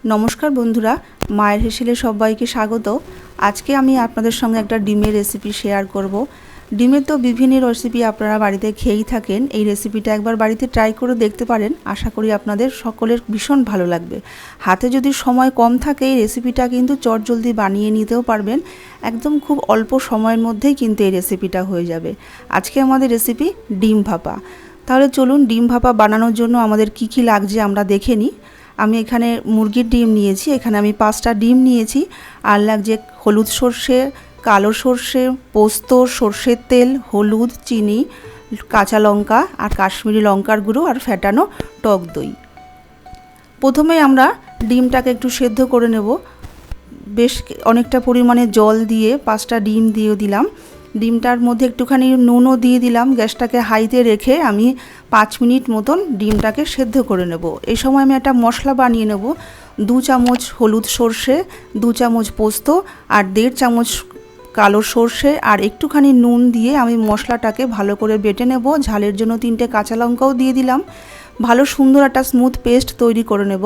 নমস্কার বন্ধুরা, মায়ের হেসেলে সবাইকে স্বাগত। আজকে আমি আপনাদের সঙ্গে একটা ডিমের রেসিপি শেয়ার করব। ডিমের তো বিভিন্ন রেসিপি আপনারা বাড়িতে খেয়েই থাকেন। এই রেসিপিটা একবার বাড়িতে ট্রাই করে দেখতে পারেন। আশা করি আপনাদের সকলের ভীষণ ভালো লাগবে। হাতে যদি সময় কম থাকে এই রেসিপিটা কিন্তু চটজলদি বানিয়ে নিতেও পারবেন। একদম খুব অল্প সময়ের মধ্যেই কিন্তু এই রেসিপিটা হয়ে যাবে। আজকে আমাদের রেসিপি ডিম ভাপা। তাহলে চলুন ডিম ভাপা বানানোর জন্য আমাদের কি কি লাগছে আমরা দেখে নিই। আমি এখানে মুরগির ডিম নিয়েছি, এখানে আমি 5টা ডিম নিয়েছি। আর লাগছে হলুদ সর্ষে, কালো সর্ষে, পোস্ত, সর্ষের তেল, হলুদ, চিনি, কাঁচা লঙ্কা আর কাশ্মীরি লঙ্কার গুঁড়ো আর ফ্যাটানো টক দই। প্রথমে আমরা ডিমটাকে একটু সেদ্ধ করে নেব। বেশ অনেকটা পরিমাণে জল দিয়ে 5টা ডিম দিয়ে দিলাম। ডিমটার মধ্যে একটুখানি নুনও দিয়ে দিলাম। গ্যাসটাকে হাইতে রেখে আমি 5 মিনিট মতন ডিমটাকে সেদ্ধ করে নেব। এই সময় আমি একটা মশলা বানিয়ে নেব। 2 চামচ হলুদ সর্ষে, 2 চামচ পোস্ত আর 1.5 চামচ কালো সর্ষে আর একটুখানি নুন দিয়ে আমি মশলাটাকে ভালো করে বেটে নেব। ঝালের জন্য 3টে কাঁচা লঙ্কাও দিয়ে দিলাম। ভালো সুন্দর একটা স্মুথ পেস্ট তৈরি করে নেব।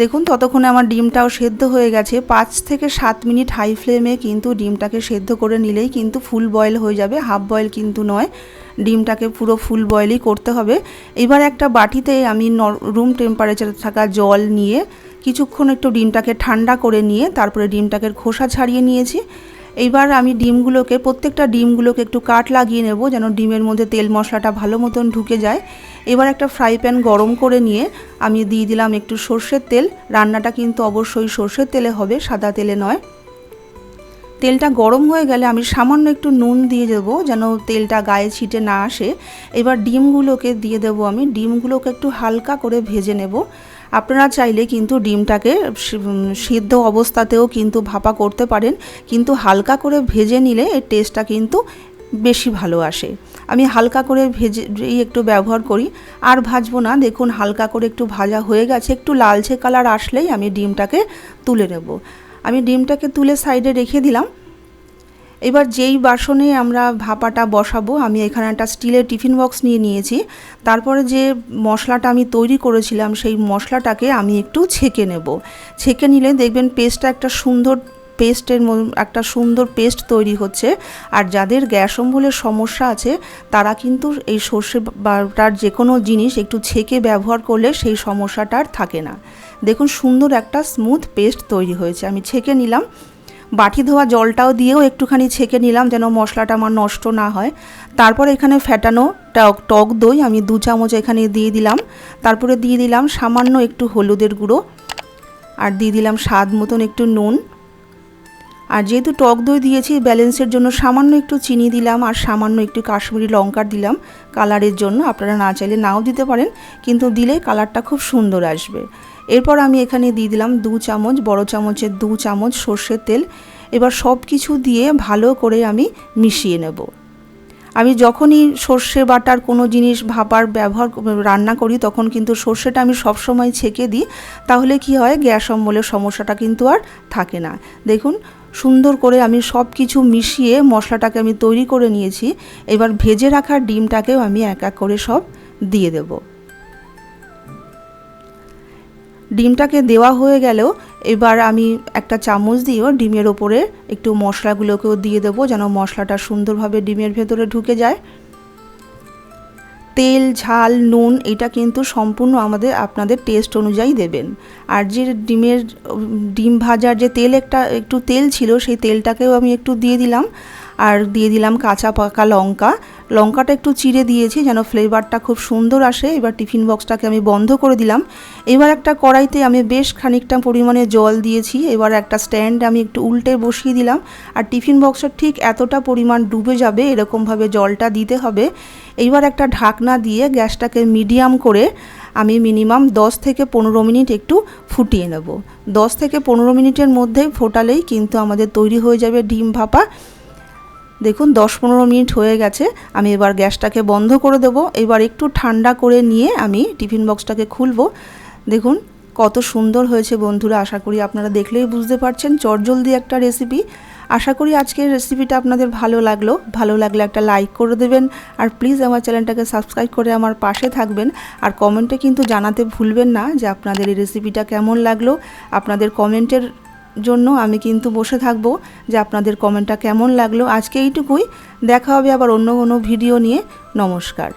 দেখুন ততক্ষণে আমার ডিমটাও সেদ্ধ হয়ে গেছে। 5 থেকে 7 মিনিট হাই ফ্লেমে কিন্তু ডিমটাকে সেদ্ধ করে নিলেই কিন্তু ফুল বয়েল হয়ে যাবে, হাফ বয়েল কিন্তু নয়। ডিমটাকে পুরো ফুল বয়েলই করতে হবে। এবার একটা বাটিতে আমি রুম টেম্পারেচারে থাকা জল নিয়ে কিছুক্ষণ একটু ডিমটাকে ঠান্ডা করে নিয়ে তারপরে ডিমটাকে খোসা ছাড়িয়ে নিয়েছি। এইবার আমি প্রত্যেকটা ডিমগুলোকে একটু কাট লাগিয়ে নেব যেন ডিমের মধ্যে তেল মশলাটা ভালো মতন ঢুকে যায়। এবার একটা ফ্রাই প্যান গরম করে নিয়ে আমি দিয়ে দিলাম একটু সর্ষের তেল। রান্নাটা কিন্তু অবশ্যই সর্ষের তেলে হবে, সাদা তেলে নয়। তেলটা গরম হয়ে গেলে আমি সামান্য একটু নুন দিয়ে দেবো যেন তেলটা গায়ে ছিটে না আসে। এবার ডিমগুলোকে দিয়ে দেবো আমি। ডিমগুলোকে একটু হালকা করে ভেজে নেব। আপনারা চাইলে কিন্তু ডিমটাকে সিদ্ধ অবস্থাতেও কিন্তু ভাপা করতে পারেন, কিন্তু হালকা করে ভেজে নিলে এর টেস্টটা কিন্তু বেশি ভালো আসে। আমি হালকা করে ভেজেই একটু ব্যবহার করি, আর ভাজবো না। দেখুন হালকা করে একটু ভাজা হয়ে গেছে, একটু লালচে কালার আসলেই আমি ডিমটাকে তুলে নেব। আমি ডিমটাকে তুলে সাইডে রেখে দিলাম। এবার যেই বাসনে আমরা ভাপাটা বসাবো আমি এখানে একটা স্টিলের টিফিন বক্স নিয়ে নিয়েছি। তারপরে যে মশলাটা আমি তৈরি করেছিলাম সেই মশলাটাকে আমি একটু ছেঁকে নেব। ছেঁকে নিলে দেখবেন একটা সুন্দর পেস্ট তৈরি হচ্ছে। আর যাদের গ্যাস অম্বলের সমস্যা আছে তারা কিন্তু এই সর্ষে বাটার যে কোনো জিনিস একটু ছেঁকে ব্যবহার করলে সেই সমস্যাটা আর থাকে না। দেখুন সুন্দর একটা স্মুথ পেস্ট তৈরি হয়েছে। আমি ছেঁকে নিলাম। বাটি ধোয়া জলটাও দিয়েও একটুখানি ছেঁকে নিলাম যেন মশলাটা আমার নষ্ট না হয়। তারপর এখানে ফ্যাটানো টক দই আমি 2 চামচ এখানে দিয়ে দিলাম। তারপরে দিয়ে দিলাম সামান্য একটু হলুদের গুঁড়ো আর দিয়ে দিলাম স্বাদ মতন একটু নুন। আর যেহেতু টক দই দিয়েছি ব্যালেন্সের জন্য সামান্য একটু চিনি দিলাম আর সামান্য একটু কাশ্মীরি লঙ্কা দিলাম কালারের জন্য। আপনারা না চাইলে নাও দিতে পারেন, কিন্তু দিলে কালারটা খুব সুন্দর আসবে। এরপর আমি এখানে দিয়ে দিলাম 2 চামচ, বড় চামচের 2 চামচ সর্ষের তেল। এবার সব কিছু দিয়ে ভালো করে আমি মিশিয়ে নেব। আমি যখনই সর্ষে বাটার কোনো জিনিস রান্না করি তখন কিন্তু সর্ষেটা আমি সবসময় ছেঁকে দিই। তাহলে কি হয়, গ্যাস অম্বলের সমস্যাটা কিন্তু আর থাকে না। দেখুন সুন্দর করে আমি সব কিছু মিশিয়ে মশলাটাকে আমি তৈরি করে নিয়েছি। এবার ভেজে রাখা ডিমটাকেও আমি এক এক করে সব দিয়ে দেব। ডিমটাকে দেওয়া হয়ে গেলেও এবার আমি একটা চামচ দিয়েও ডিমের ওপরে একটু মশলাগুলোকেও দিয়ে দেবো যেন মশলাটা সুন্দরভাবে ডিমের ভেতরে ঢুকে যায়। তেল, ঝাল, নুন এটা কিন্তু সম্পূর্ণ আপনাদের টেস্ট অনুযায়ী দেবেন। আর যে ডিম ভাজার যে একটু তেল ছিল সেই তেলটাকেও আমি একটু দিয়ে দিলাম। আর দিয়ে দিলাম কাঁচা পাকা লঙ্কাটা একটু চিড়ে দিয়েছি যেন ফ্লেভারটা খুব সুন্দর আসে। এবার টিফিন বক্সটাকে আমি বন্ধ করে দিলাম। এবার একটা কড়াইতে আমি বেশ খানিকটা পরিমাণে জল দিয়েছি। এবার একটা স্ট্যান্ড আমি একটু উল্টে বসিয়ে দিলাম। আর টিফিন বক্সটা ঠিক এতটা পরিমাণ ডুবে যাবে এরকমভাবে জলটা দিতে হবে। এইবার একটা ঢাকনা দিয়ে গ্যাসটাকে মিডিয়াম করে আমি মিনিমাম 10 থেকে 15 মিনিট একটু ফুটিয়ে নেব। 10 থেকে 15 মিনিটের মধ্যে ফোটালেই কিন্তু আমাদের তৈরি হয়ে যাবে ডিম ভাপা। দেখুন 10-15 মিনিট হয়ে গেছে। আমি এবার গ্যাসটাকে বন্ধ করে দেব। এবার একটু ঠান্ডা করে নিয়ে আমি টিফিন বক্সটাকে খুলব। দেখুন কত সুন্দর হয়েছে বন্ধুরা। আশা করি আপনারা দেখলেই বুঝতে পারছেন চটজলদি একটা রেসিপি। আশা করি আজকের রেসিপিটা আপনাদের ভালো লাগলে একটা লাইক করে দেবেন আর প্লিজ আমার চ্যানেলটাকে সাবস্ক্রাইব করে আমার পাশে থাকবেন। আর কমেন্টে কিন্তু জানাতে ভুলবেন না যে আপনাদের এই রেসিপিটা কেমন লাগলো। আপনাদের কমেন্টের জন্য আমি কিন্তু বসে থাকবো যে আপনাদের কমেন্টটা কেমন লাগলো। আজকে এইটুকুই, দেখা হবে আবার অন্য কোনো ভিডিও নিয়ে। নমস্কার।